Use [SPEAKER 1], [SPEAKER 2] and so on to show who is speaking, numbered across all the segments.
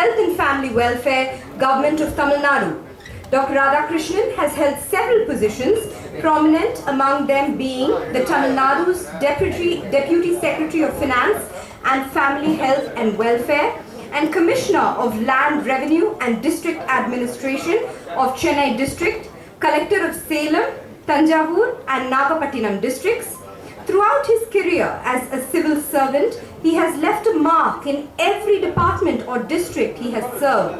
[SPEAKER 1] Health and Family Welfare Govt of Tamil Nadu. Dr. Radhakrishnan has held several positions, prominent among them being the Tamil Nadu's Deputy Secretary of Finance and Family Health and Welfare and Commissioner of Land Revenue and District Administration of Chennai District, Collector of Salem, Tanjavur and Nagapattinam districts. Throughout his career as a civil servant, he has left a mark in every department or district he has served.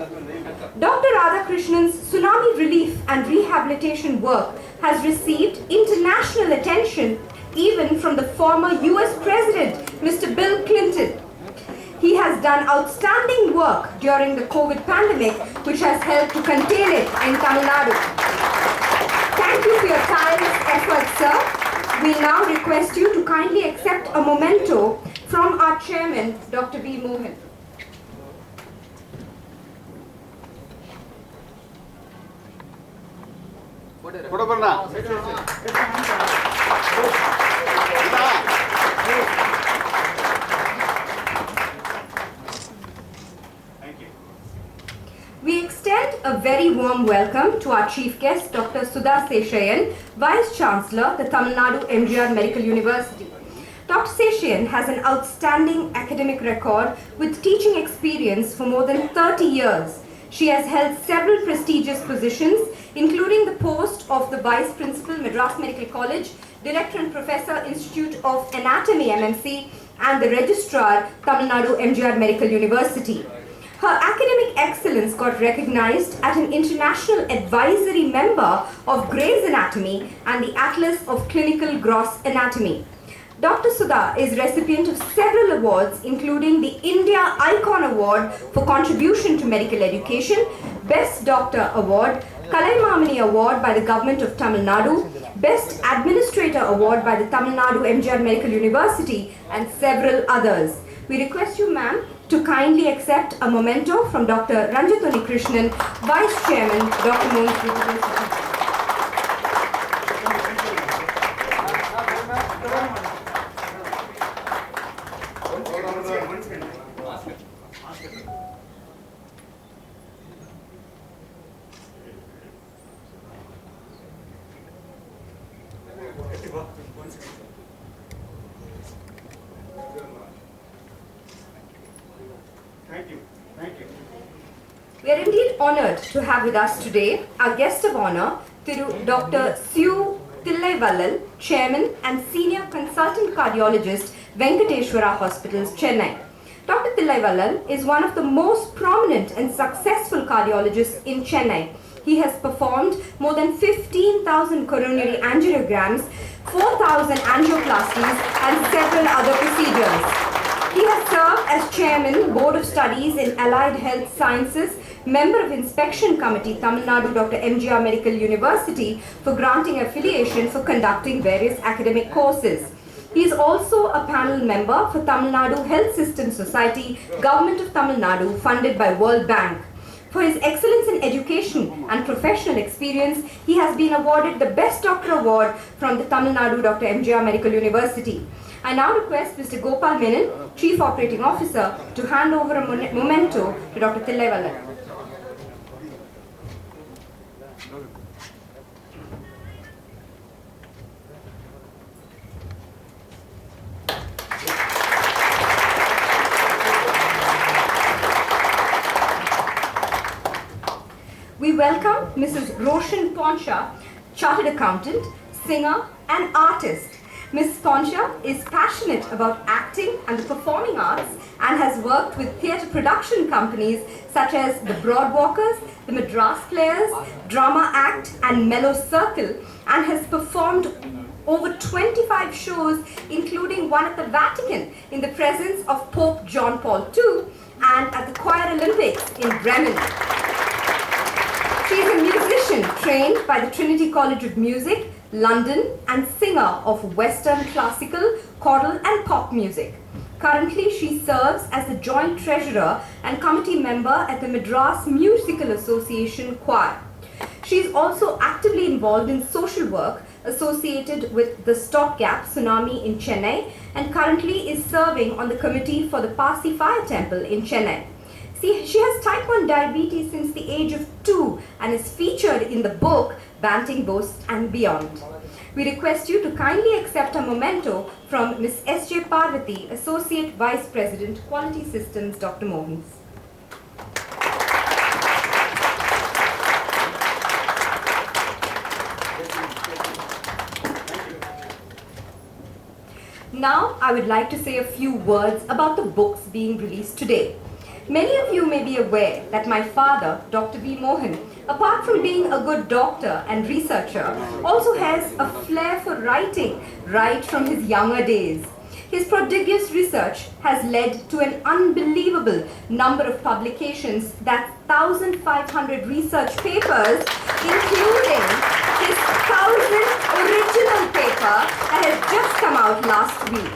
[SPEAKER 1] Dr. Radhakrishnan's tsunami relief and rehabilitation work has received international attention even from the former US President, Mr. Bill Clinton. He has done outstanding work during the COVID pandemic, which has helped to contain it in Tamil Nadu. Thank you for your tireless efforts, sir. We now request you to kindly accept a memento from our chairman, Dr. B. Mohan. We extend a very warm welcome to our chief guest, Dr. Sudha Seshayan, Vice Chancellor, the Tamil Nadu MGR Medical University. Dr. Seshayan has an outstanding academic record with teaching experience for more than 30 years. She has held several prestigious positions, including the post of the Vice Principal, Madras Medical College, Director and Professor, Institute of Anatomy, MMC, and the Registrar, Tamil Nadu MGR Medical University. Her academic excellence got recognized as an international advisory member of Gray's Anatomy and the Atlas of Clinical Gross Anatomy. Dr. Sudha is recipient of several awards, including the India Icon Award for Contribution to Medical Education, Best Doctor Award, Kalaimamani Award by the Government of Tamil Nadu, Best Administrator Award by the Tamil Nadu MGR Medical University, and several others. We request you, ma'am, to kindly accept a memento from Dr. Radhakrishnan, Vice Chairman, Dr. Mohan. We are indeed honored to have with us today our guest of honor, Dr. Sue Tillai, Chairman and Senior Consultant Cardiologist, Venkateshwara Hospitals, Chennai. Dr. Tillai is one of the most prominent and successful cardiologists in Chennai. He has performed more than 15,000 coronary angiograms, 4,000 angioplasties, and several other procedures. He has served as Chairman, Board of Studies in Allied Health Sciences, Member of Inspection Committee, Tamil Nadu Dr. MGR Medical University, for granting affiliation for conducting various academic courses. He is also a panel member for Tamil Nadu Health System Society, Government of Tamil Nadu, funded by World Bank. For his excellence in education and professional experience, he has been awarded the Best Doctor Award from the Tamil Nadu Dr. MGR Medical University. I now request Mr. Gopal Menon, Chief Operating Officer, to hand over a memento to Dr. Tillai. We welcome Mrs. Roshan Poncha, Chartered Accountant, singer and artist. Ms. Poncha is passionate about acting and the performing arts and has worked with theatre production companies such as the Broadwalkers, the Madras Players, Drama Act and Mellow Circle, and has performed over 25 shows, including one at the Vatican in the presence of Pope John Paul II and at the Choir Olympics in Bremen. She is a musician trained by the Trinity College of Music, London, and singer of Western classical, choral and pop music. Currently, she serves as the Joint Treasurer and Committee Member at the Madras Musical Association Choir. She is also actively involved in social work associated with the Stopgap Tsunami in Chennai and currently is serving on the committee for the Pasi Fire Temple in Chennai. See, she has type 1 diabetes since the age of 2 and is featured in the book Banting, Bose and Beyond. We request you to kindly accept a memento from Ms. S.J. Parvati, Associate Vice President, Quality Systems, Dr. Mohan. Now, I would like to say a few words about the books being released today. Many of you may be aware that my father, Dr. V. Mohan, apart from being a good doctor and researcher, also has a flair for writing right from his younger days. His prodigious research has led to an unbelievable number of publications, that's 1,500 research papers, including his 1,000th original paper that has just come out last week.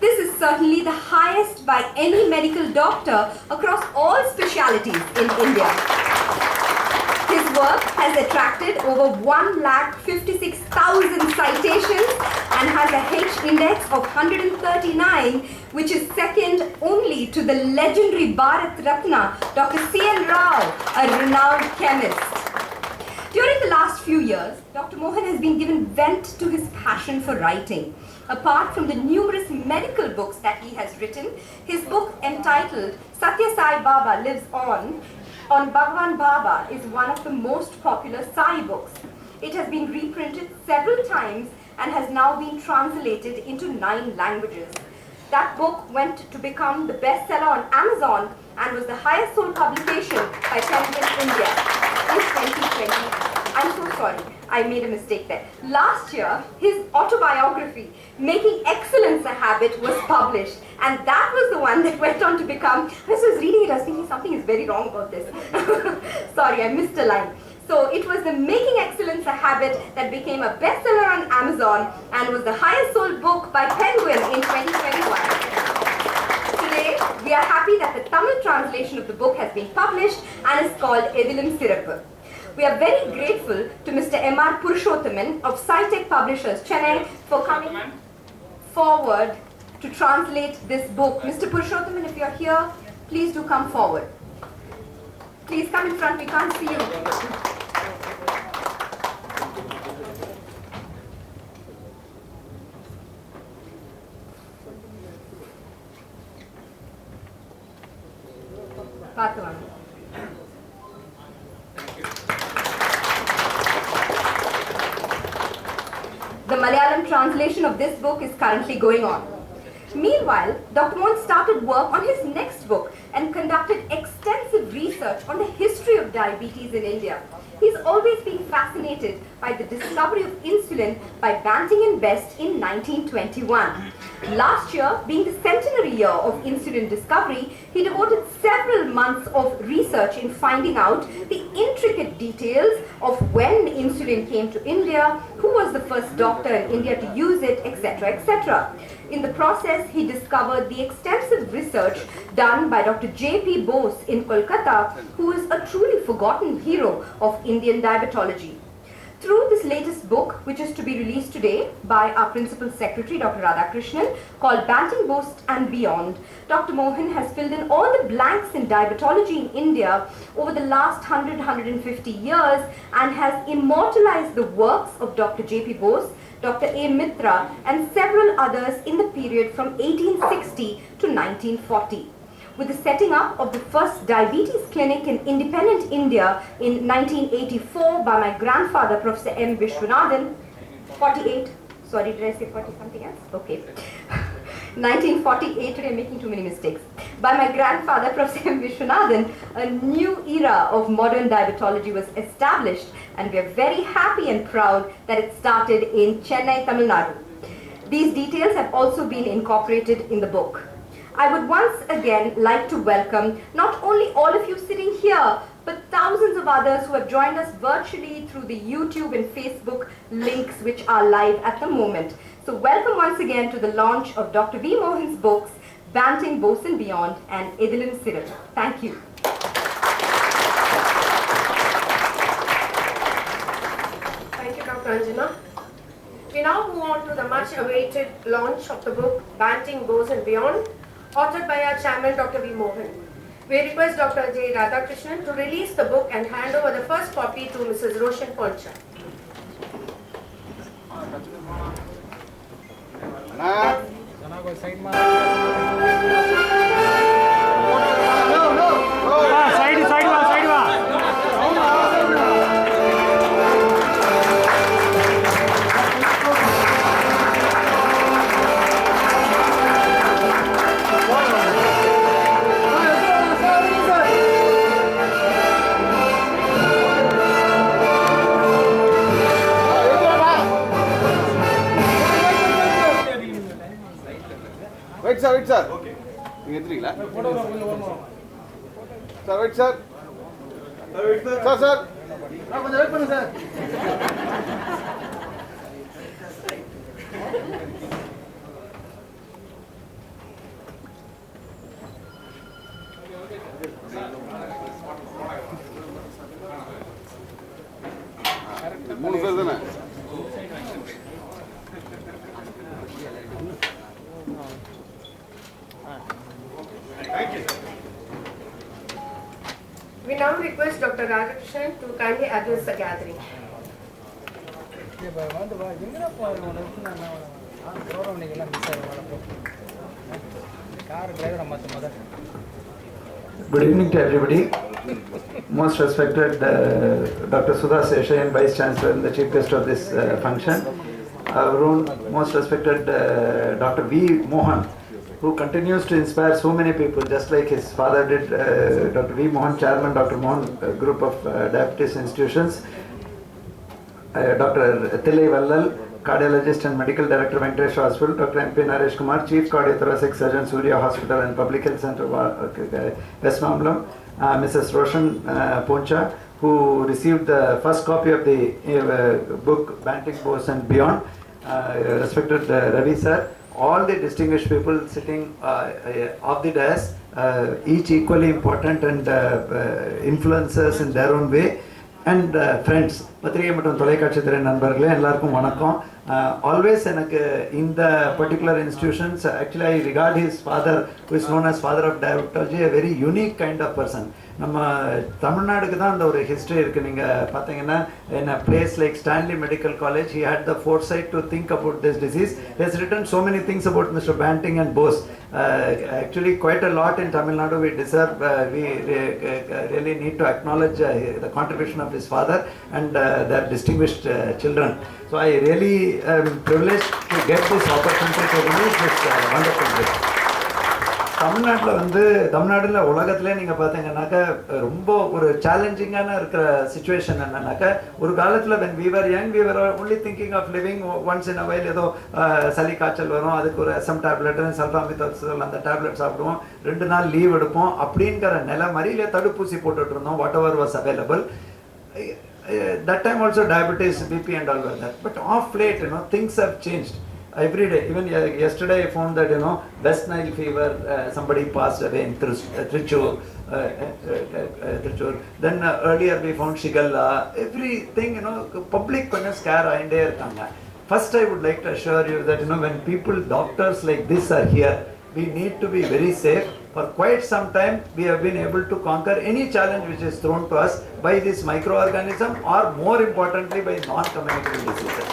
[SPEAKER 1] This is certainly the highest by any medical doctor across all specialities in India. His work has attracted over 1,56,000 citations and has a H index of 139, which is second only to the legendary Bharat Ratna, Dr. C.N. Rao, a renowned chemist. During the last few years, Dr. Mohan has been given vent to his passion for writing. Apart from the numerous medical books that he has written, his book entitled Satya Sai Baba Lives On Bhagwan Baba is one of the most popular Sai books. It has been reprinted several times and has now been translated into 9 languages. That book went to become the bestseller on Amazon and was the highest sold publication by Penguin India in 2020. I'm so sorry, I made a mistake there. Last year, his autobiography, Making Excellence a Habit, was published, and that was the one that went on to become, I was reading it, I was thinking something is very wrong about this. Sorry, I missed a line. So it was the Making Excellence a Habit that became a bestseller on Amazon and was the highest sold book by Penguin in 2021. Today, we are happy that the Tamil translation of the book has been published and is called Edilum Sirappu. We are very grateful to Mr. M.R. Purushothaman of SciTech Publishers, Chennai, for coming forward to translate this book. Mr. Purushothaman, if you're here, please do come forward. Please come in front, we can't see you. Patwan. The Malayalam translation of this book is currently going on. Meanwhile, Dr. Mohan started work on his next book and conducted extensive research on the history of diabetes in India. He's always been fascinated by the discovery of insulin by Banting and Best in 1921. Last year, being the centenary year of insulin discovery, he devoted several months of research in finding out the intricate details of when insulin came to India, who was the first doctor in India to use it, etc., etc. In the process, he discovered the extensive research done by Dr. J.P. Bose in Kolkata, who is a truly forgotten hero of Indian diabetology. Through this latest book, which is to be released today by our Principal Secretary, Dr. Radhakrishnan, called Banting, Bose and Beyond, Dr. Mohan has filled in all the blanks in diabetology in India over the last 100-150 years and has immortalized the works of Dr. J.P. Bose, Dr. A. Mitra, and several others in the period from 1860 to 1940. With the setting up of the first diabetes clinic in independent India in 1984 by my grandfather, Professor M. Vishwanathan, 48, sorry, did I say 40 something else? Okay. 1948, today I'm making too many mistakes. By my grandfather, Professor M. Vishwanathan, a new era of modern diabetology was established, and we are very happy and proud that it started in Chennai, Tamil Nadu. These details have also been incorporated in the book. I would once again like to welcome not only all of you sitting here, but thousands of others who have joined us virtually through the YouTube and Facebook links which are live at the moment. So welcome once again to the launch of Dr. V. Mohan's books, Banting, Bose and Beyond and Edilum Sirappu. Thank you.
[SPEAKER 2] Thank you, Dr. Anjana. We now move on to the much awaited launch of the book, Banting, Bose and Beyond, authored by our chairman, Dr. V. Mohan. We request Dr. J. Radhakrishnan to release the book and hand over the first copy to Mrs. Roshan Poncha.
[SPEAKER 3] Wait, sir. Wait, sir. Okay. You get sir. Sir, wait, sir. Sir, sir. Wait, sir. மூணு பேர் தானே?
[SPEAKER 2] We now request Dr. Radhakrishnan to kindly address the gathering.
[SPEAKER 4] Good evening to everybody. Most respected Dr. Sudha Seshayan, Vice Chancellor and the Chief Guest of this function. Our own most respected Dr. V. Mohan, who continues to inspire so many people, just like his father did. Dr. V. Mohan, Chairman, Dr. Mohan Group of Diabetes Institutions. Dr. Tillai Vallal, Cardiologist and Medical Director, Venkatesh Hospital. Dr. M.P. Naresh Kumar, Chief Cardiothoracic Surgeon, Surya Hospital and Public Health Center, West Mamlam. Mrs. Roshan, Poncha, who received the first copy of the book Banting, Bose and Beyond. Respected Ravi sir, all the distinguished people sitting off the dais, each equally important and influencers in their own way. And friends, பத்திரிகை மற்றும் தொலைக்காட்சி துறை நண்பர்களே எல்லாருக்கும் வணக்கம். Always எனக்கு இந்த particular institutions, actually I regard his father, who is known as father of diabetology, a very unique kind of person. நம்ம தமிழ்நாடுக்கு தான் அந்த ஒரு ஹிஸ்ட்ரி இருக்குது. நீங்கள் பார்த்தீங்கன்னா in a place like Stanley Medical College, he had the foresight to think about this disease. He has written so many things about Mr. Banting and Bose. Actually quite a lot in Tamil Nadu. We deserve, we really need to acknowledge the contribution of his father and their distinguished children. So I really am privileged to get this opportunity to release this wonderful book. தமிழ்நாட்டில் உலகத்திலே நீங்கள் பார்த்தீங்கன்னாக்கா ரொம்ப ஒரு சேலஞ்சிங்கான இருக்கிற situation என்னன்னாக்கா, ஒரு காலத்தில் when we were young, we were only thinking of living once in a while. ஏதோ சளி காய்ச்சல் வரும், அதுக்கு ஒரு SM டேப்லெட், சல்ஃபாமிதாக்சல் அந்த டேப்லெட் சாப்பிடுவோம், 2 நாள் லீவ் எடுப்போம் அப்படிங்கிற நிலை மாதிரி. இல்லை தடுப்பூசி போட்டுட்டு இருந்தோம், what ever was available. That time also diabetes, BP and all were that. But of late, things have changed. Every day, even yesterday I found that West Nile fever, somebody passed away in Trichur. Then earlier we found Shigella. Everything, public scare ainde irukanga. First I would like to assure you that when people, doctors like this are here, we need to be very safe. For quite some time we have been able to conquer any challenge which is thrown to us by this microorganism, or more importantly by non-communicable diseases.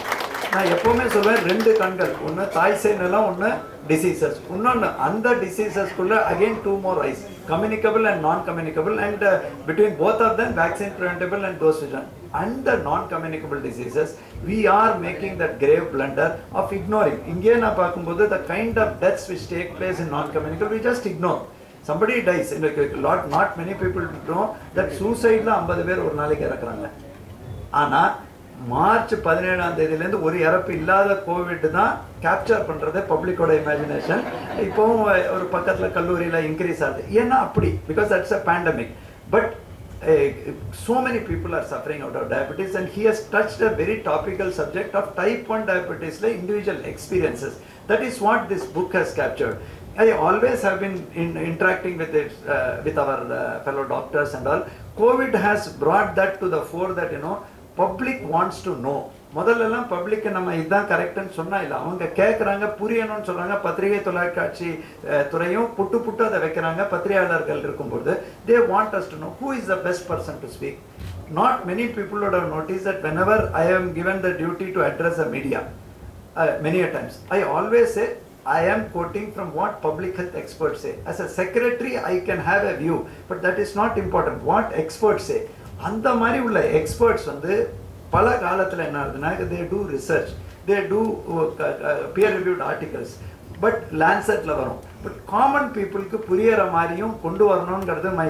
[SPEAKER 4] நான் எப்போவுமே சொல்வேன், 2 கண்கள், ஒன்று தாய் சேய் நிலம், ஒன்று diseases. இன்னொன்று அந்த டிசீசஸ்க்குள்ள again 2 more eyes, communicable and non-communicable, and between both of them vaccine preventable and dose vision. And the non-communicable diseases, we are making that grave blunder of ignoring. இங்கே நான் பார்க்கும்போது the kind of deaths which take place in non-communicable, we just ignore. Somebody dies, not many people know that suicide 50 பேர் ஒரு நாளைக்கு இறக்குறாங்க. ஆனால் March 17 ஒரு இறப்பு இல்லாத கோவிட் தான் கேப்சர் பண்ணுறது பப்ளிக்கோட இமேஜினேஷன். இப்போவும் ஒரு பக்கத்தில் கல்லூரியில் இன்க்ரீஸ் ஆகுது. ஏன்னா அப்படி, because that's a pandemic. But so many people are suffering out of diabetes, and he has touched a very topical subject of type 1 diabetes, like individual experiences. That is what this book has captured. I always have been interacting with it, with our fellow doctors and all. COVID has brought that to the fore, that public wants to know முதல்லலாம் பப்ளிக்கு நம்ம இதுதான் கரெக்டுன்னு சொன்னால் இல்லை, அவங்க கேட்குறாங்க, புரியணும்னு சொல்கிறாங்க. பத்திரிகை தொலைக்காட்சி துறையும் புட்டு அதை வைக்கிறாங்க. பத்திரிகையாளர்கள் இருக்கும்போது they want us to know who is the best person to speak. Not many people would have noticed that whenever I am given the duty to address the media, many a times, I always say, I am quoting from what public health experts say. As a secretary, I can have a view, but that is not important. What experts say. அந்த மாதிரி உள்ள experts வந்து பல காலத்தில் என்ன ஆகுதுன்னா, they do research, they do peer reviewed articles, but லான்செட்டில் வரும். பட் காமன் பீப்புளுக்கு புரியற மாதிரியும் கொண்டு வரணுங்கிறது my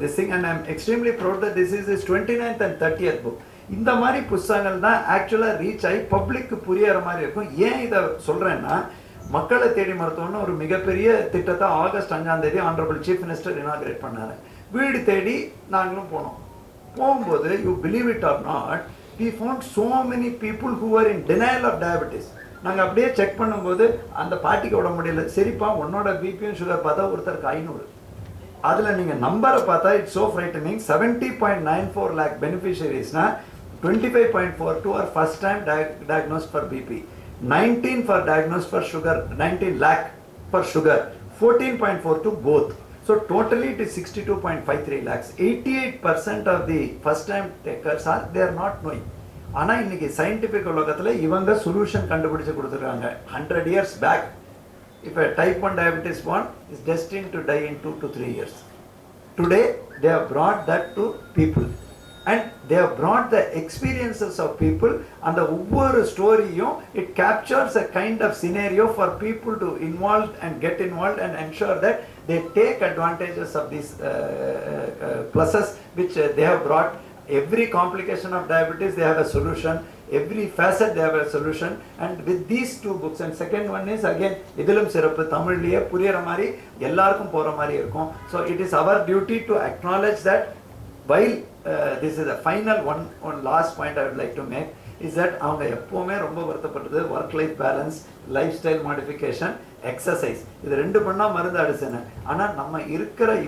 [SPEAKER 4] this thing. And I am extremely proud that this is is 29th and 30th புக். இந்த மாதிரி புத்தகங்கள் தான் ஆக்சுவலாக ரீச் ஆகி பப்ளிக்கு புரியற மாதிரி இருக்கும். ஏன் இதை சொல்கிறேன்னா, மக்களை தேடி மருத்துவம்னு ஒரு மிகப்பெரிய திட்டத்தை August 5 honourable chief minister inaugurate பண்ணாரு. வீடு தேடி நாங்களும் போனோம். போகும்போது you believe it or not, we found so many people who were in denial of diabetes. நாங்கள் அப்படியே செக் பண்ணும்போது அந்த பாட்டிக்கு விட முடியல. சரிப்பா, உன்னோட பிபியும் சுகர் பார்த்தா ஒருத்தருக்கு 500. அதில் நீங்கள் நம்பரை பார்த்தா it's so frightening. 70.94 lakh பெனிஃபிஷரிஸ்னா 25.42 are first time diagnosed for BP, 19 for diagnosed for sugar, 19 lakh for sugar, 14.42 both. So totally it is 62.53 lakhs. 88% of the first time takers are, they are not knowing. ஆனால் இன்னைக்கு scientific உலகத்தில் இவங்க solution கண்டுபிடிச்சு கொடுத்துருக்காங்க. 100 years back, if a type 1 diabetes born is destined to die in 2 to 3 years. Today they have brought that to people and they have brought the experiences of people, and the ஒவ்வொரு ஸ்டோரியும் it captures a kind of scenario for people to involve and get involved and ensure that they take advantages of these pluses which they have brought. Every complication of diabetes they have a solution, every facet they have a solution. And with these two books, and second one is again idilum sirappu tamilliye puriyara mari ellarkum pora mari irukum. So it is our duty to acknowledge that. While this is the final one last point I would like to make is that அவங்க எப்போவுமே ரொம்ப வருத்தப்பட்டது work life balance, life style modification, exercise. இது 2 பண்ணால் மருந்து அடிச்சுன்னு. ஆனால் நம்ம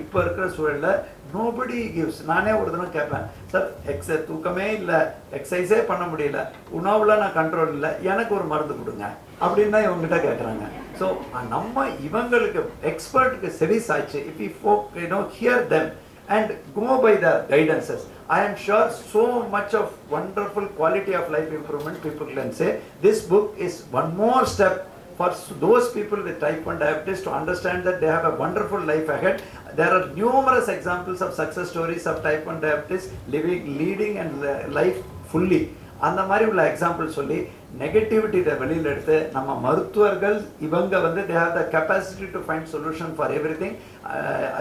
[SPEAKER 4] இப்போ இருக்கிற சூழலில் நோபடி கிவ்ஸ். நானே ஒரு தினம் கேட்பேன், சார் தூக்கமே இல்லை, எக்ஸசைஸே பண்ண முடியல, உணவில் நான் கண்ட்ரோல் இல்லை, எனக்கு ஒரு மருந்து கொடுங்க அப்படின்னு தான் இவங்ககிட்ட கேட்குறாங்க. ஸோ நம்ம இவங்களுக்கு எக்ஸ்பர்ட்டுக்கு செவி சாய்ச்சி, if you hear them and go by the guidances, I am sure so much of wonderful quality of life improvement people can say. This book is one more step for those people with type 1 diabetes to understand that they have a wonderful life ahead. There are numerous examples of success stories of type 1 diabetes leading and life fully. அந்த மாதிரி உள்ள example சொல்லி negativity இதை வெளியில் எடுத்து நம்ம மருத்துவர்கள் இவங்க வந்து they have the capacity to find solution for everything.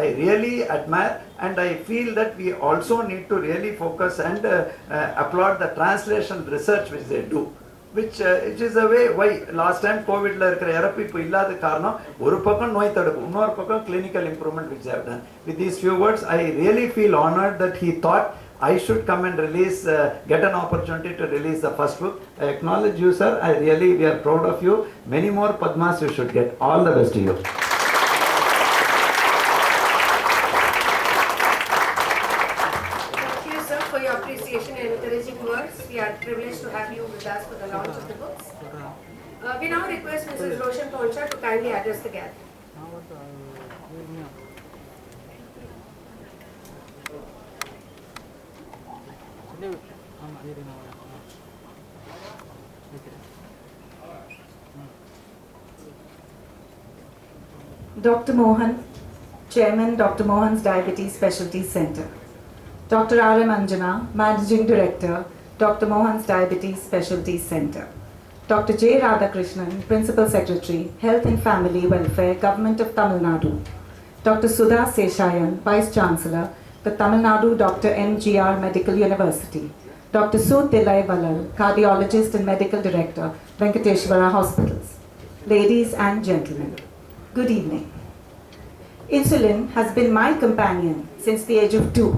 [SPEAKER 4] I really admire and I feel that we also need to really focus and applaud the translation research which they do, which is a way why last time கோவிட்ல இருக்கிற இறப்பு இப்போ இல்லாத காரணம் ஒரு பக்கம் நோய் தடுப்பு, இன்னொரு பக்கம் clinical improvement which they have done. With these few words, I really feel honored that he thought I should come and release, get an opportunity to release the first book. I acknowledge you, sir. We are proud of you. Many more Padmas you should get. All the best to you.
[SPEAKER 2] Thank you, sir, for your appreciation and encouraging words. We are privileged to have you with us for the launch of the books. We now request Mrs. Roshan Poncha to kindly address the gathering.
[SPEAKER 5] Dr. Mohan, Chairman, Dr. Mohan's Diabetes Specialties Center. Dr. R.M. Anjana, Managing Director, Dr. Mohan's Diabetes Specialties Center. Dr. J. Radhakrishnan, Principal Secretary, Health and Family Welfare Govt of Tamil Nadu. Dr. Sudha Seshayan, Vice Chancellor, the Tamil Nadu Dr. MGR Medical University. Dr. Sud Dilai Valal, Cardiologist and Medical Director, Venkateshwara Hospitals. Ladies and gentlemen, good evening. Insulin has been my companion since the age of 2.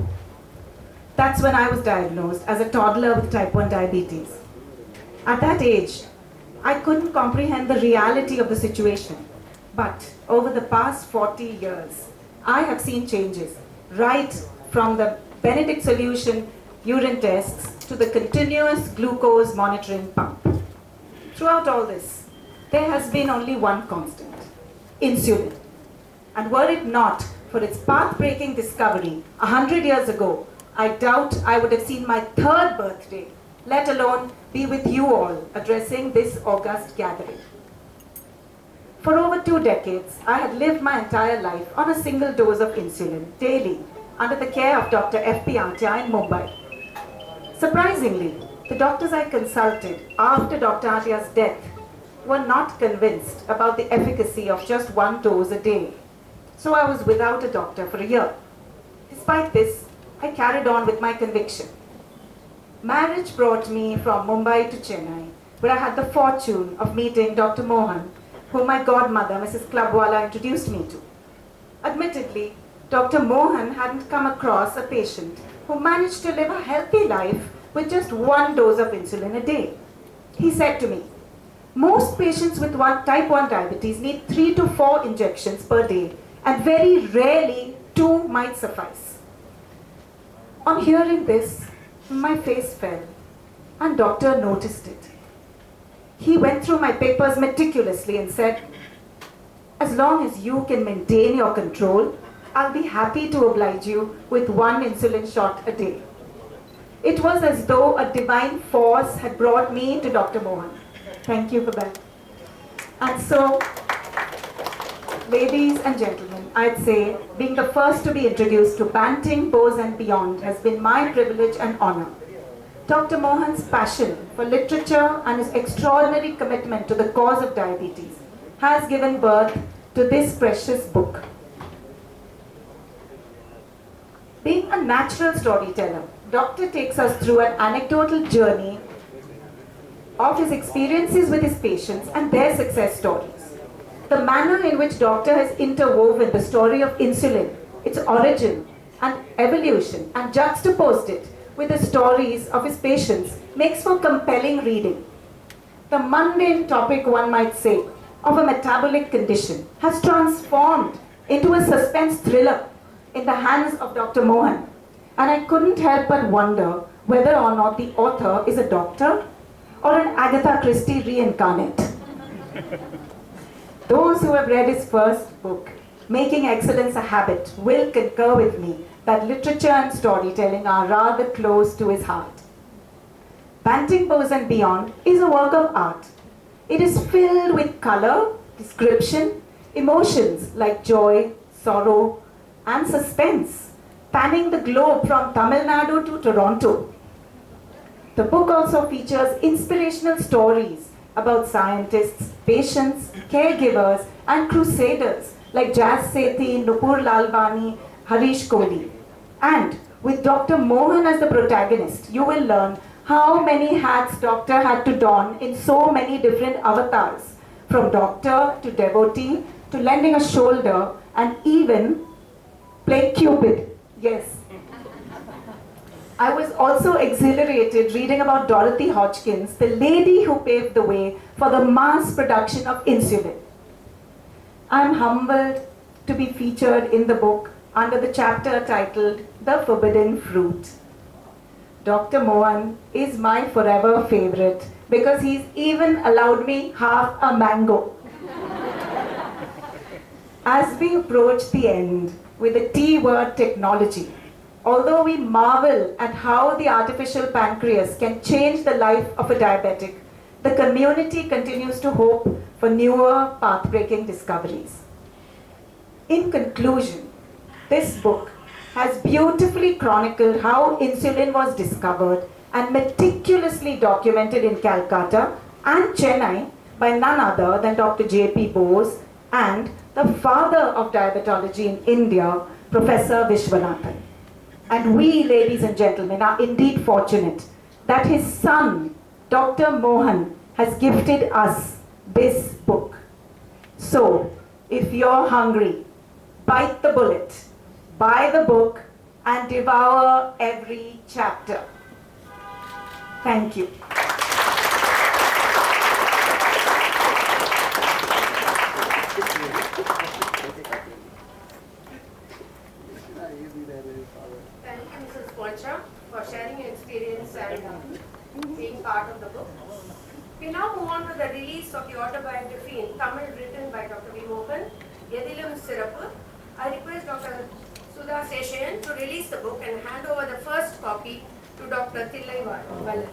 [SPEAKER 5] That's when I was diagnosed as a toddler with type 1 diabetes. At that age, I couldn't comprehend the reality of the situation. But over the past 40 years, I have seen changes, right from the Benedict solution urine tests to the continuous glucose monitoring pump. Throughout all this, there has been only one constant: insulin. And were it not for its path-breaking discovery 100 years ago, I doubt I would have seen my 3rd birthday, let alone be with you all addressing this august gathering. For over 2 decades, I had lived my entire life on a single dose of insulin daily under the care of Dr. F.P. Atya in Mumbai. Surprisingly, the doctors I consulted after Dr. Atya's death were not convinced about the efficacy of just 1 dose a day. So I was without a doctor for a year. Despite this, I carried on with my conviction. Marriage brought me from Mumbai to Chennai, where I had the fortune of meeting Dr. Mohan, whom my godmother, Mrs. Clubwala, introduced me to. Admittedly, Dr. Mohan hadn't come across a patient who managed to live a healthy life with just 1 dose of insulin a day. He said to me, most patients with type 1 diabetes need 3 to 4 injections per day, and very rarely 2 might suffice. On hearing this, my face fell, and doctor noticed it. He went through my papers meticulously and said, as long as you can maintain your control, I'll be happy to oblige you with 1 insulin shot a day. It was as though a divine force had brought me to Dr. Mohan. Thank you for that. And so, ladies and gentlemen, I'd say being the first to be introduced to Banting, Bose and Beyond has been my privilege and honor. Dr. Mohan's passion for literature and his extraordinary commitment to the cause of diabetes has given birth to this precious book. Being a natural storyteller, Doctor takes us through an anecdotal journey of his experiences with his patients and their success stories. The manner in which Doctor has interwoven the story of insulin, its origin and evolution, and juxtaposed it with the stories of his patients makes for compelling reading. The mundane topic, one might say, of a metabolic condition has transformed into a suspense thriller in the hands of Dr. Mohan, and I couldn't help but wonder whether or not the author is a doctor or an Agatha Christie reincarnate. Those who have read his first book, Making Excellence a Habit, will concur with me that literature and storytelling are rather close to his heart. Banting, Bose and Beyond is a work of art. It is filled with color, description, emotions like joy, sorrow, and suspense, spanning the globe from Tamil Nadu to Toronto. The book also features inspirational stories about scientists, patients, caregivers, and crusaders like Jas Sethi, Nupur Lalwani, Harish Kohli. And with Dr. Mohan as the protagonist, you will learn how many hats Doctor had to don in so many different avatars, from doctor to devotee to lending a shoulder and even play Cupid. Yes. I was also exhilarated reading about Dorothy Hodgkins, the lady who paved the way for the mass production of insulin. I am humbled to be featured in the book under the chapter titled The Forbidden Fruit. Dr. Mohan is my forever favorite because he's even allowed me half a mango. As we approach the end with the T word, technology, although we marvel at how the artificial pancreas can change the life of a diabetic, the community continues to hope for newer path-breaking discoveries. In conclusion, this book has beautifully chronicled how insulin was discovered and meticulously documented in Calcutta and Chennai by none other than Dr. J.P. Bose and the father of diabetology in India, Professor Vishwanathan. And we, ladies and gentlemen, are indeed fortunate that his son, Dr. Mohan, has gifted us this book. So, if you're hungry, bite the bullet, buy the book, and devour every chapter. Thank you.
[SPEAKER 2] Thank you, Mrs. Poncha for sharing your experience and being part of the book. We now move on to the release of the autobiography in Tamil written by Dr. V. Mohan, Yadilum Sirappu. I request Dr. Sudha Seshayan to release the book and hand over the first copy to Dr. Thillai Vallan.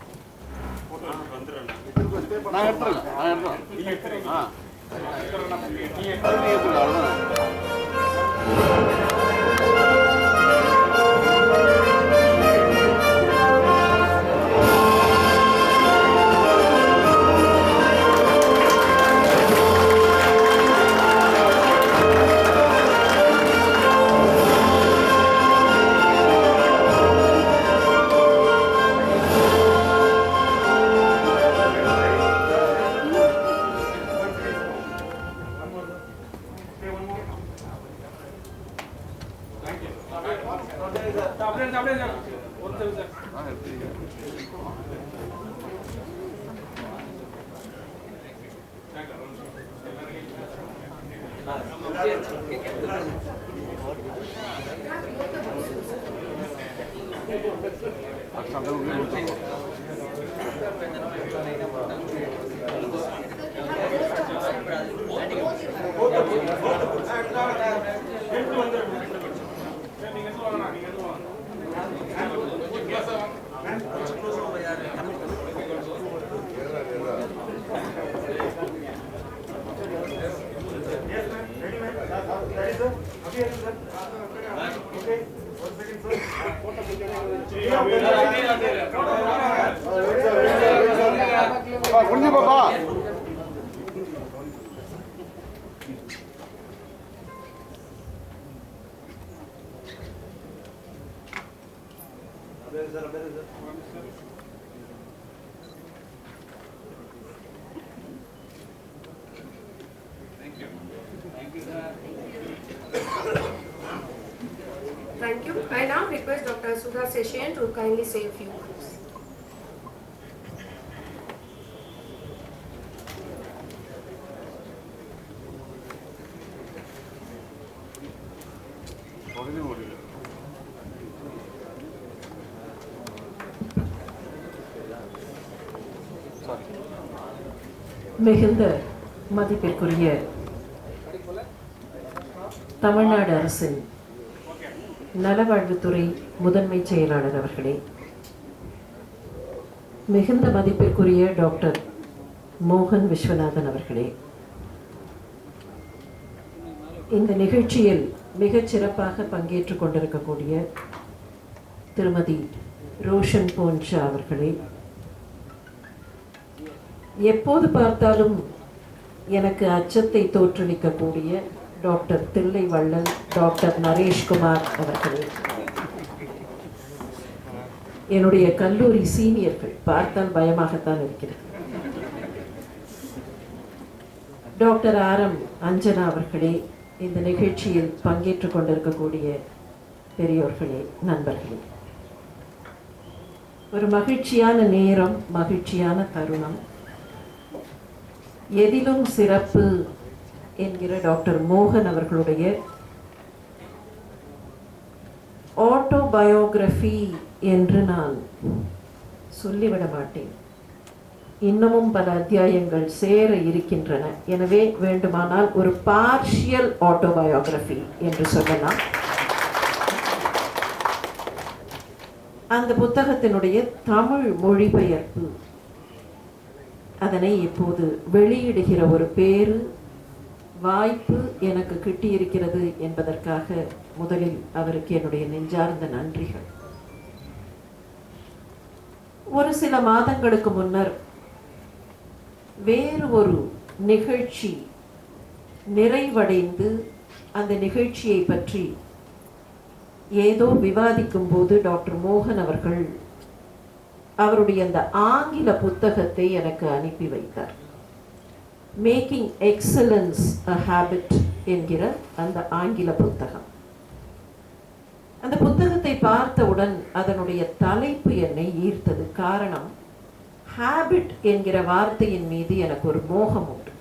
[SPEAKER 2] Thank you. I now request Dr. Sudha Seshayan to kindly say a few words.
[SPEAKER 6] மிகுந்த மதிப்பிற்குரிய தமிழ்நாடு அரசின் நலவாழ்வுத்துறை முதன்மை செயலாளர் அவர்களே, மிகுந்த மதிப்பிற்குரிய doctor மோகன் விஸ்வநாதன் அவர்களே, இந்த நிகழ்ச்சியில் மிகச் சிறப்பாக பங்கேற்றுக் கொண்டிருக்கக்கூடிய திருமதி ரோஷன் போன்ச்சா அவர்களே, எப்போது பார்த்தாலும் எனக்கு அச்சத்தை தோற்றுவிக்கக்கூடிய டாக்டர் தில்லை வள்ளல், டாக்டர் நரேஷ்குமார் அவர்களே, என்னுடைய கல்லூரி சீனியர்கள், பார்த்தால் பயமாகத்தான் இருக்கிறது, டாக்டர் ஆர்.எம். அஞ்சனா அவர்களே, இந்த நிகழ்ச்சியில் பங்கேற்றுக் கொண்டிருக்கக்கூடிய பெரியோர்களே, நண்பர்களே, ஒரு மகிழ்ச்சியான நேரம், மகிழ்ச்சியான தருணம். எதிலும் சிறப்பு என்கிற டாக்டர் மோகன் அவர்களுடைய ஆட்டோபயோகிராஃபி என்று நான் சொல்லிவிட மாட்டேன். இன்னமும் பல அத்தியாயங்கள் சேர இருக்கின்றன. எனவே வேண்டுமானால் ஒரு பார்ஷியல் ஆட்டோபயோகிராஃபி என்று சொல்லலாம். அந்த புத்தகத்தினுடைய தமிழ் மொழிபெயர்ப்பு, அதனை இப்போது வெளியிடுகிற ஒரு பேரு வாய்ப்பு எனக்கு கிட்டியிருக்கிறது என்பதற்காக முதலில் அவருக்கு என்னுடைய நெஞ்சார்ந்த நன்றிகள். ஒரு சில மாதங்களுக்கு முன்னர் வேறு ஒரு நிகழ்ச்சி நிறைவடைந்து அந்த நிகழ்ச்சியை பற்றி ஏதோ விவாதிக்கும் போது டாக்டர் மோகன் அவர்கள் அவருடைய அந்த ஆங்கில புத்தகத்தை எனக்கு அனுப்பி வைத்தார். மேக்கிங் எக்ஸலன்ஸ் அ ஹேபிட் என்கிற அந்த ஆங்கில புத்தகம். அந்த புத்தகத்தை பார்த்தவுடன் அதனுடைய தலைப்பு என்னை ஈர்த்தது. காரணம், ஹேபிட் என்கிற வார்த்தையின் மீது எனக்கு ஒரு மோகம் உண்டு.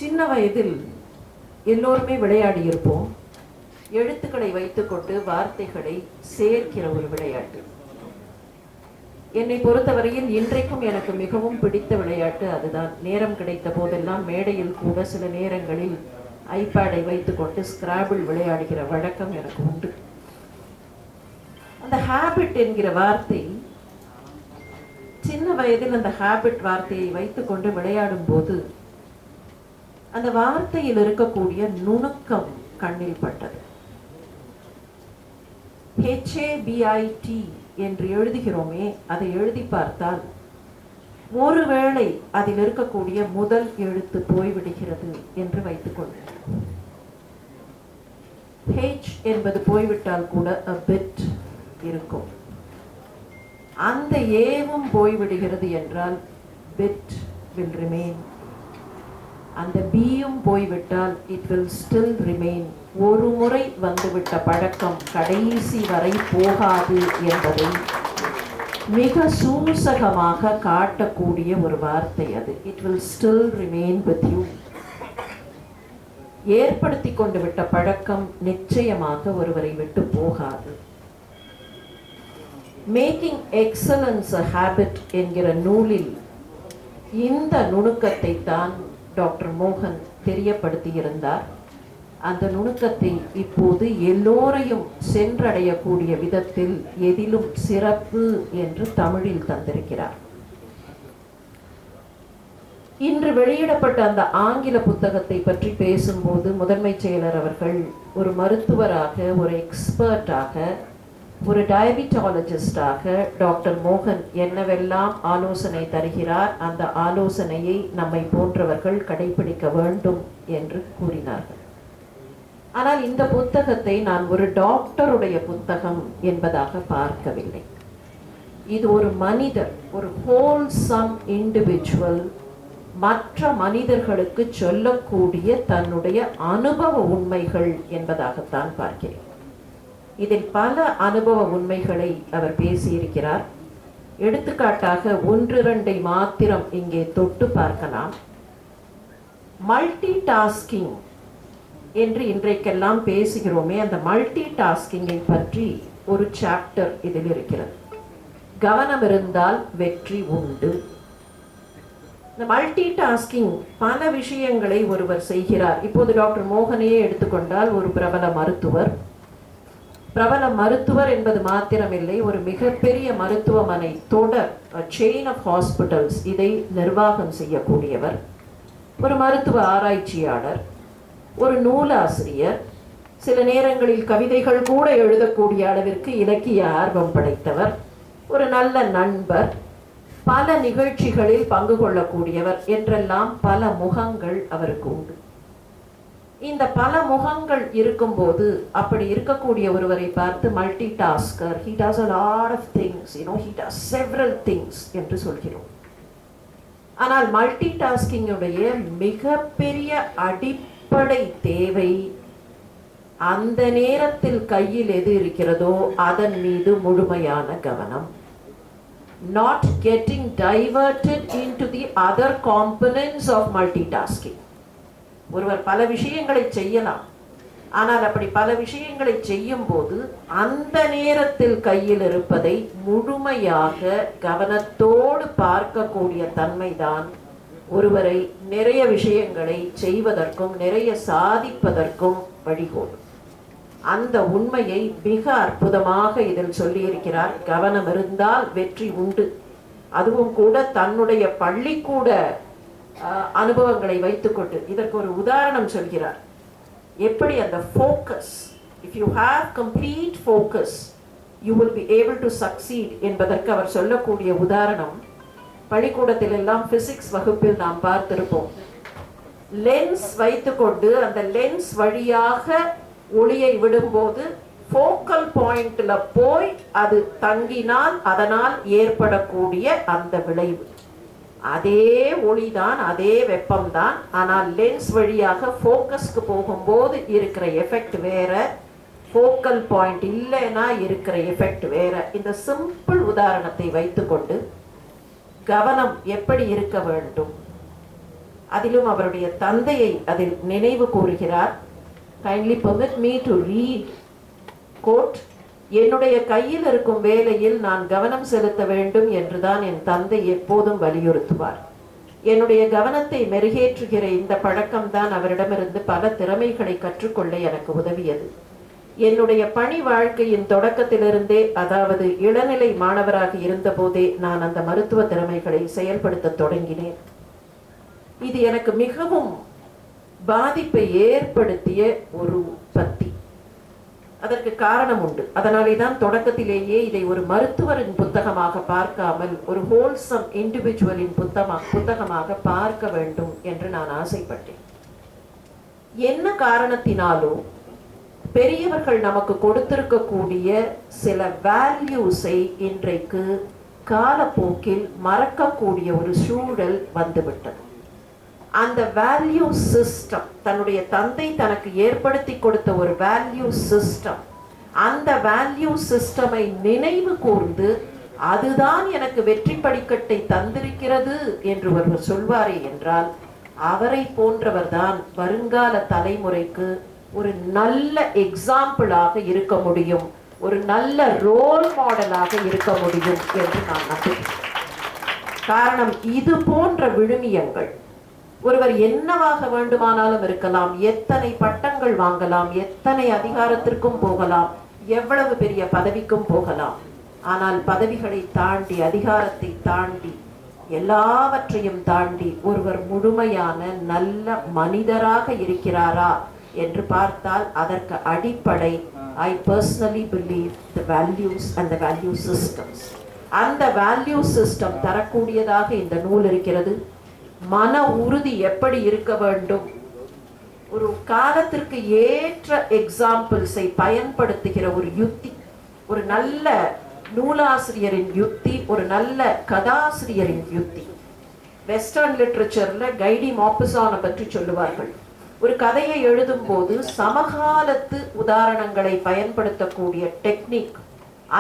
[SPEAKER 6] சின்ன வயதில் எல்லோருமே விளையாடி இருப்போம், எழுத்துக்களை வைத்துக்கொண்டு வார்த்தைகளை சேர்க்கிற ஒரு விளையாட்டு. என்னை பொறுத்தவரையில் இன்றைக்கும் எனக்கு மிகவும் பிடித்த விளையாட்டு அதுதான். நேரம் கிடைத்த போதெல்லாம் மேடையில் கூட சில நேரங்களில் ஐபேடை வைத்துக்கொண்டு ஸ்கிராபிள் விளையாடுகிற வழக்கம் எனக்கு உண்டு. அந்த ஹேபிட் என்கிற வார்த்தை, சின்ன வயதில் அந்த ஹேபிட் வார்த்தையை வைத்துக்கொண்டு விளையாடும் போது அந்த வார்த்தையில் இருக்கக்கூடிய நுணுக்கம் கண்ணில் பட்டது. HABIT என்று எழுதுகிறோமே, அதை எழுதி பார்த்தால் ஒருவேளை அதில் இருக்கக்கூடிய முதல் எழுத்து போய்விடுகிறது என்று வைத்துக்கொண்டேன். H என்பது போய்விட்டால் கூட a bit இருக்கும். அந்த ஏவும் போய்விடுகிறது என்றால் bit will remain. அந்த பியும் போய்விட்டால் it will still remain. ஒரு முறை வந்துவிட்ட பழக்கம் கடைசி வரை போகாது என்பதை மிக சூசகமாக காட்டக்கூடிய ஒரு வார்த்தை அது. It will still remain with you. ஏற்படுத்தி கொண்டு விட்ட பழக்கம் நிச்சயமாக ஒருவரை விட்டு போகாது. மேக்கிங் எக்ஸலன்ஸ் a habit என்கிற நூலில் இந்த நுணுக்கத்தை தான் டாக்டர் மோகன் தெரியப்படுத்தியிருந்தார். அந்த நுணுக்கத்தை இப்போது எல்லோரையும் சென்றடையக்கூடிய விதத்தில் எதிலும் சிறப்பு என்று தமிழில் தந்திருக்கிறார். இன்று வெளியிடப்பட்ட அந்த ஆங்கில புத்தகத்தை பற்றி பேசும்போது முதன்மை செயலர் அவர்கள் ஒரு மருத்துவராக, ஒரு எக்ஸ்பர்ட்டாக, ஒரு டயபிட்டாலஜிஸ்டாக டாக்டர் மோகன் என்னவெல்லாம் ஆலோசனை தருகிறார், அந்த ஆலோசனையை நம்மை போன்றவர்கள் கடைபிடிக்க வேண்டும் என்று கூறினார்கள். ஆனால் இந்த புத்தகத்தை நான் ஒரு டாக்டருடைய புத்தகம் என்பதாக பார்க்கவில்லை. இது ஒரு மனிதர், ஒரு ஹோல்சம் இண்டிவிஜுவல் மற்ற மனிதர்களுக்கு சொல்லக்கூடிய தன்னுடைய அனுபவ உண்மைகள் என்பதாகத்தான் பார்க்கிறேன். இதில் பல அனுபவ உண்மைகளை அவர் பேசியிருக்கிறார். எடுத்துக்காட்டாக ஒன்று இரண்டை மாத்திரம் இங்கே தொட்டு பார்க்கலாம். மல்டி டாஸ்கிங் என்று இன்றைக்கெல்லாம் பேசுகிறோமே, அந்த மல்டி டாஸ்கிங்கை பற்றி ஒரு சாப்டர் இதில் இருக்கிறது. கவனம் இருந்தால் வெற்றி உண்டு. இந்த மல்டி டாஸ்கிங் பல விஷயங்களை ஒருவர் செய்கிறார். இப்போது டாக்டர் மோகனையே எடுத்துக்கொண்டால் ஒரு பிரபல மருத்துவர். பிரபல மருத்துவர் என்பது மாத்திரமில்லை, ஒரு மிகப்பெரிய மருத்துவமனை தொடர், செயின் ஆஃப் ஹாஸ்பிட்டல்ஸ், இதை நிர்வாகம் செய்யக்கூடியவர், ஒரு மருத்துவ ஆராய்ச்சியாளர், ஒரு நூலாசிரியர், சில நேரங்களில் கவிதைகள் கூட எழுதக்கூடிய அளவிற்கு இலக்கிய ஆர்வம் படைத்தவர், ஒரு நல்ல நண்பர், பல நிகழ்ச்சிகளில் பங்கு கொள்ளக்கூடியவர் என்றெல்லாம் பல முகங்கள் அவருக்கு உண்டு. இந்த பல முகங்கள் இருக்கும்போது அப்படி இருக்கக்கூடிய ஒருவரை பார்த்து multi tasker, he does a lot of things, he does several things என்று சொல்கிறோம். ஆனால் மல்டி டாஸ்கிங்குடைய மிகப்பெரிய அடிப்படை தேவை அந்த நேரத்தில் கையில் எது இருக்கிறதோ அதன் மீது முழுமையான கவனம். Not getting diverted into the other components of multitasking. ஒருவர் பல விஷயங்களை செய்யலாம், ஆனால் அப்படி பல விஷயங்களை செய்யும் போது அந்த நேரத்தில் கையில் இருப்பதை முழுமையாக கவனத்தோடு பார்க்கக்கூடிய தன்மைதான் ஒருவரை நிறைய விஷயங்களை செய்வதற்கும் நிறைய சாதிப்பதற்கும் வழிகோடும். அந்த உண்மையை மிக அற்புதமாக இதில் சொல்லியிருக்கிறார். கவனம் இருந்தால் வெற்றி உண்டு. அதுவும் கூட தன்னுடைய பள்ளிக்கூட அனுபவங்களை வைத்துக்கொண்டு இதற்கு ஒரு உதாரணம் சொல்கிறார். எப்படி அந்த focus, if you have complete focus you will be able to succeed என்பதற்கு அவர் சொல்லக்கூடிய உதாரணம், பள்ளிக்கூடத்தில் எல்லாம் பிசிக்ஸ் வகுப்பில் நாம் பார்த்திருப்போம். லென்ஸ் வைத்துக்கொண்டு அந்த லென்ஸ் வழியாக ஒளியை விடும்போது ஃபோக்கல் பாயிண்ட்ல போய் அது தங்கினால் அதனால் ஏற்படக்கூடிய அந்த விளைவு அதே ஒளிதான், அதே வெப்பம்தான். ஆனால் லென்ஸ் வழியாக ஃபோக்கஸ்க்கு போகும்போது இருக்கிற எஃபெக்ட் வேற, ஃபோக்கல் பாயிண்ட் இல்லைன்னா இருக்கிற எஃபெக்ட் வேற. இந்த சிம்பிள் உதாரணத்தை வைத்துக்கொண்டு கவனம் எப்படி இருக்க வேண்டும், அதிலும் அவருடைய தந்தையை அதில் நினைவு கூறுகிறார். Kindly permit me to read, quote, என்னுடைய கையில் இருக்கும் வேலையில் நான் கவனம் செலுத்த வேண்டும் என்றுதான் என் தந்தை எப்போதும் வலியுறுத்துவார். என்னுடைய கவனத்தை மெருகேற்றுகிற இந்த பழக்கம்தான் அவரிடமிருந்து பல திறமைகளை கற்றுக்கொள்ள எனக்கு உதவியது. என்னுடைய பணி வாழ்க்கையின் தொடக்கத்திலிருந்தே, அதாவது இளநிலை மாணவராக இருந்தபோதே நான் அந்த மருத்துவ திறமைகளை செயல்படுத்த தொடங்கினேன். இது எனக்கு மிகவும் பாதிப்பை ஏற்படுத்திய ஒரு பத்தி. அதற்கு காரணம் உண்டு. அதனாலே தான் தொடக்கத்திலேயே இதை ஒரு மருத்துவரின் புத்தகமாக பார்க்காமல் ஒரு ஹோல்சம் இண்டிவிஜுவலின் புத்தகமாக பார்க்க வேண்டும் என்று நான் ஆசைப்பட்டேன். என்ன காரணத்தினாலும் பெரியவர்கள் நமக்கு கொடுத்திருக்கக்கூடிய சில வேல்யூஸை இன்றைக்கு காலப்போக்கில் மறக்கக்கூடிய ஒரு சூழல் வந்துவிட்டது. அந்த வேல்யூ சிஸ்டம், தன்னுடைய தந்தை தனக்கு ஏற்படுத்தி கொடுத்த ஒரு வேல்யூ சிஸ்டம், அந்த வேல்யூ சிஸ்டமை நினைவு கூர்ந்து அதுதான் எனக்கு வெற்றி படிக்கட்டை தந்திருக்கிறது என்று ஒருவர் சொல்வாரே என்றால் அவரை போன்றவர் தான் வருங்கால தலைமுறைக்கு ஒரு நல்ல எக்ஸாம்பிளாக இருக்க முடியும், ஒரு நல்ல ரோல் மாடலாக இருக்க முடியும் என்று நான் நம்புகிறேன். காரணம், இது போன்ற விழுமியங்கள் ஒருவர் என்னவாக வேண்டுமானாலும் இருக்கலாம், எத்தனை பட்டங்கள் வாங்கலாம், எத்தனை அதிகாரத்திற்கும் போகலாம், எவ்வளவு பெரிய பதவிக்கும் போகலாம். ஆனால் பதவிகளை தாண்டி, அதிகாரத்தை தாண்டி, எல்லாவற்றையும் தாண்டி ஒருவர் முழுமையான நல்ல மனிதராக இருக்கிறாரா என்று பார்த்தால் அதற்கு அடிப்படை I personally believe the values and the value systems. அந்த வேல்யூ சிஸ்டம் தரக்கூடியதாக இந்த நூல் இருக்கிறது. மன உறுதி எப்படி இருக்க வேண்டும், ஒரு காலத்திற்கு ஏற்ற எக்ஸாம்பிள்ஸை பயன்படுத்துகிற ஒரு யுக்தி, ஒரு நல்ல நூலாசிரியரின் யுக்தி, ஒரு நல்ல கதாசிரியரின் யுக்தி. வெஸ்டர்ன் லிட்ரேச்சர்ல கைடி மாப்பசானை பற்றி சொல்லுவார்கள். ஒரு கதையை எழுதும் போது சமகாலத்து உதாரணங்களை பயன்படுத்தக்கூடிய டெக்னிக்,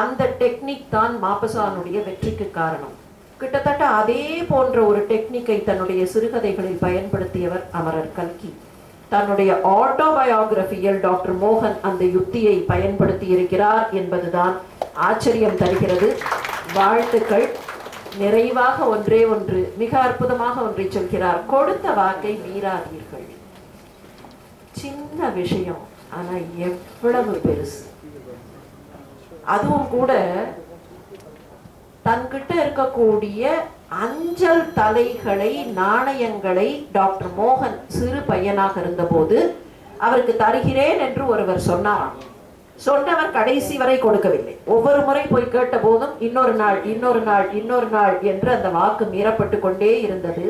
[SPEAKER 6] அந்த டெக்னிக் தான் மாப்பசானுடைய வெற்றிக்கு காரணம். கிட்டத்தட்ட அதே போன்ற ஒரு டெக்னிக்கை தன்னுடைய சிறுகதைகளில் பயன்படுத்தியவர் அமரர் கல்கி. தன்னுடைய ஆட்டோபயோகிராபியில் டாக்டர் மோகன் அந்த யுக்தியை பயன்படுத்தி இருக்கிறார் என்பதுதான் ஆச்சரியம் தருகிறது. வாழ்த்துக்கள். நிறைவாக ஒன்றே ஒன்று, மிக அற்புதமாக ஒன்றை சொல்கிறார், கொடுத்த வாக்கை மீறாதீர்கள். சின்ன விஷயம், ஆனா எவ்வளவு பெருசு. அதுவும் கூட தன்கிட்ட இருக்கக்கூடிய அஞ்சல் தலைகளை, நாணயங்களை டாக்டர் மோகன் சிறு பையனாக இருந்தபோது அவருக்கு தருகிறேன் என்று ஒருவர் சொன்னாராம். சொன்னவர் கடைசி வரை கொடுக்கவில்லை. ஒவ்வொரு முறை போய் கேட்ட போதும் இன்னொரு நாள், இன்னொரு நாள், இன்னொரு நாள் என்று அந்த வாக்கு மீறப்பட்டு கொண்டே இருந்தது.